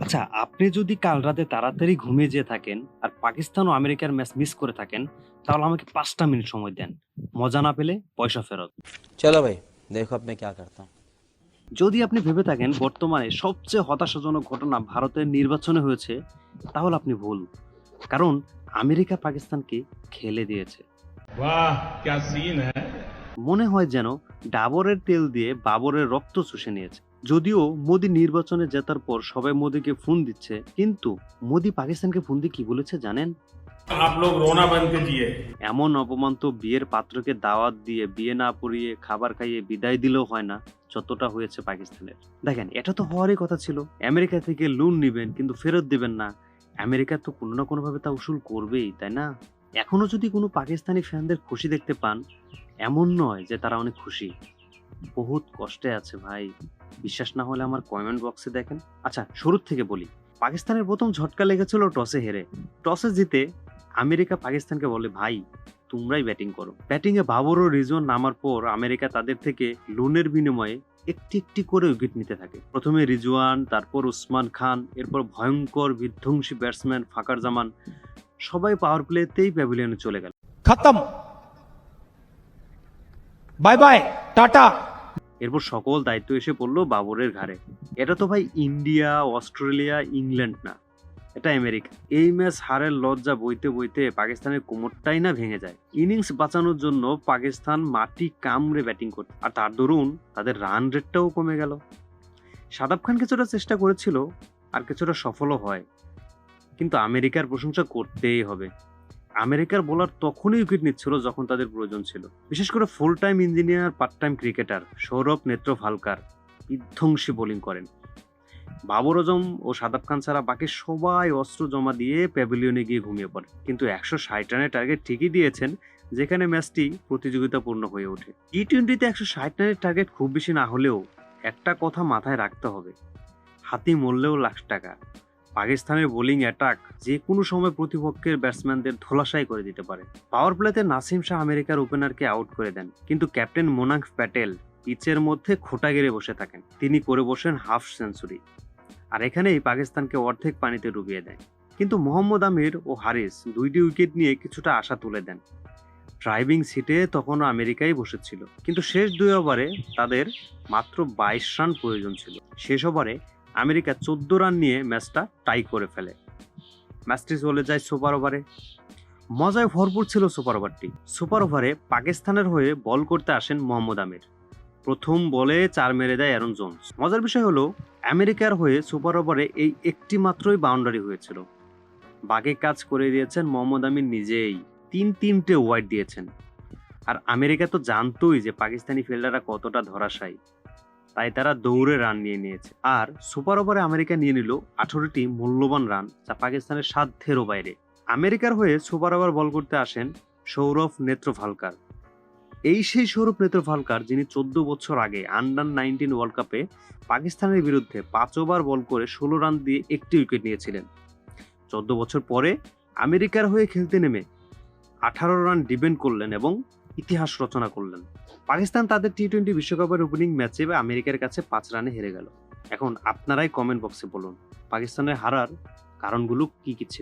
আচ্ছা, আপনি যদি কাল রাতে তাড়াতাড়ি ঘুমিয়ে যেয়ে থাকেন আর পাকিস্তান ও আমেরিকার ম্যাচ মিস করে থাকেন, তাহলে আমাকে ৫টা মিনিট সময় দেন। মজা না পেলে পয়সা ফেরত। चलो भाई, देखो अब मैं क्या करता हूँ। যদি আপনি ভেবে থাকেন বর্তমানে সবচেয়ে হতাশাজনক ঘটনা ভারতের নির্বাচনে হয়েছে, তাহলে আপনি ভুল। কারণ আমেরিকা পাকিস্তানকে খেলে দিয়েছে। वाह क्या सीन है। মনে হয় যেন ডাবরের তেল দিয়ে বাবরের রক্ত চুষে নিয়েছে। যদিও মোদি নির্বাচনে জেতার পর সবাই মোদিকে ফোন দিচ্ছে, কিন্তু মোদি পাকিস্তানকে ফোন দিয়ে কি বলেছে জানেন? आप लोग रोना बंद कीजिए। এমন অপমান তো বিয়ের পাত্রকে দাওয়াত দিয়ে বিয়ে না পড়িয়ে খাবার খাইয়ে বিদায় দিলেও হয় না, যতটা হয়েছে পাকিস্তানের। দেখেন, এটা তো হওয়ারই কথা ছিল। আমেরিকা থেকে লোন নিবেন কিন্তু ফেরত দিবেন না, আমেরিকা তো কোনো না কোনো ভাবে তা উসুল করবেই, তাই না? এখনো যদি কোনো পাকিস্তানি ফ্যানদের খুশি দেখতে পান, এমন নয় যে তারা অনেক খুশি, বহুত কষ্টে আছে ভাই। বিশ্বাস না হলে আমার কমেন্ট বক্সে দেখেন। আচ্ছা, শুরু থেকে বলি। পাকিস্তানের প্রথম ঝটকা লেগেছিল টসে হেরে। টসে জিতে আমেরিকা পাকিস্তানকে বলে, ভাই তোমরাই ব্যাটিং করো। ব্যাটিং এ বাবর ও রিজওয়ান নামার পর আমেরিকা তাদের থেকে লোনের বিনিময়ে একটি একটি করে উইকেট নিতে থাকে। প্রথমে রিজওয়ান, তারপর উসমান খান, এরপর ভয়ঙ্কর বিধ্বংসী ব্যাটসম্যান ফাকার জামান, সবাই পাওয়ার প্লেতেই প্যাভিলিয়নে চলে গেল। खत्म। Bye bye tata. এরপর সকল দায়িত্ব এসে পড়লো বাবরের ঘাড়ে। এটা তো ভাই ইন্ডিয়া, অস্ট্রেলিয়া, ইংল্যান্ড না, এটা আমেরিকা। এই ম্যাচ হারের লজ্জা বইতে বইতে পাকিস্তানের কোমরটাই না ভেঙে যায়। ইনিংস বাঁচানোর জন্য পাকিস্তান মাটি কামড়ে ব্যাটিং করত, আর তার দরুন তাদের রান রেটটাও কমে গেল। শাদাব খান কিছুটা চেষ্টা করেছিল, আর কিছুটা সফলও হয়, কিন্তু আমেরিকার প্রশংসা করতেই হবে। আমেরিকার বোলার তখনই উইকেট নিচ্ছিল যখন তাদের প্রয়োজন ছিল। বিশেষ করে full time engineer, part time cricketer Saurabh Netravalkar বিধ্বংসী বোলিং করেন। বাবর আজম ও শাদাব খান ছাড়া বাকি সবাই অস্ত্র জমা দিয়ে প্যাভিলিয়নে গিয়ে ঘুমিয়ে পড়ে। কিন্তু ১৬০ রানের টার্গেট ঠিকই দিয়েছেন, যেখানে ম্যাচটি প্রতিযোগিতাপূর্ণ হয়ে ওঠে। টি-টোয়েন্টিতে ১৬০ রানের টার্গেট খুব বেশি না হলেও একটা কথা মাথায় রাখতে হবে, হাতি মরলেও লাখ টাকা। পাকিস্তানের বোলিং অ্যাটাক যে কোনো সময় প্রতিপক্ষের ব্যাটসম্যানদের ধোলাশাই করে দিতে পারে। পাওয়ার প্লেতে নাসিম শাহ আমেরিকার ওপেনারকে আউট করে দেন, কিন্তু ক্যাপ্টেন মোনাঙ্ক প্যাটেল পিচের মধ্যে খোঁটা গেড়ে বসে থাকেন। তিনি করে বসেন হাফ সেঞ্চুরি, আর এখানেই পাকিস্তানকে অর্ধেক পানিতে ডুবিয়ে দেয়। কিন্তু মোহাম্মদ আমির ও হারিস দুইটি উইকেট নিয়ে কিছুটা আশা তুলে দেন। ড্রাইভিং সিটে তখনও আমেরিকাই বসেছিল, কিন্তু শেষ ২ ওভারে তাদের মাত্র ২২ রান প্রয়োজন ছিল। শেষ ওভারে আমেরিকা ১৪ রান নিয়ে ম্যাচটা টাই করে ফেলে। ম্যাচটি চলে যায় সুপার ওভারে। মজায় ভরপুর ছিল সুপার ওভারটি। সুপার ওভারে পাকিস্তানের হয়ে বল করতে আসেন মোহাম্মদ আমির। প্রথম বলে ৪ মেরে দেয় অ্যারন জোন্স। মজার বিষয় হলো, আমেরিকার হয়ে সুপার ওভারে এই একটি মাত্রই বাউন্ডারি হয়েছিল। বাকি কাজ করে দিয়েছেন মোহাম্মদ আমির নিজেই। ৩-৩টে ওয়াইড দিয়েছেন। আর আমেরিকা তো জানতোই যে পাকিস্তানি ফিল্ডাররা কতটা ধরাশায়ী, তাই তারা দৌড়ে রান নিয়ে নিয়েছে। আর সুপার ওভারে আমেরিকা নিয়ে নিল ১৮টি মূল্যবান রান, যা পাকিস্তানের সাধ্যেরও বাইরে। আমেরিকার হয়ে সুপার ওভার বল করতে আসেন সৌরভ নেত্রভালকার। এই সেই সৌরভ নেত্রভালকার যিনি ১৪ বছর আগে আন্ডার-১৯ ওয়ার্ল্ড কাপে পাকিস্তানের বিরুদ্ধে ৫ ওভার বল করে ১৬ রান দিয়ে একটি উইকেট নিয়েছিলেন। ১৪ বছর পরে আমেরিকার হয়ে খেলতে নেমে ১৮ রান ডিফেন্ড করলেন এবং ইতিহাস রচনা করলেন। পাকিস্তান তাদের টি-টোয়েন্টি বিশ্বকাপের ওপেনিং ম্যাচে আমেরিকার কাছে ৫ রানে হেরে গেল। এখন আপনারাই কমেন্ট বক্সে বলুন, পাকিস্তানের হারার কারণগুলো কি কি ছিল।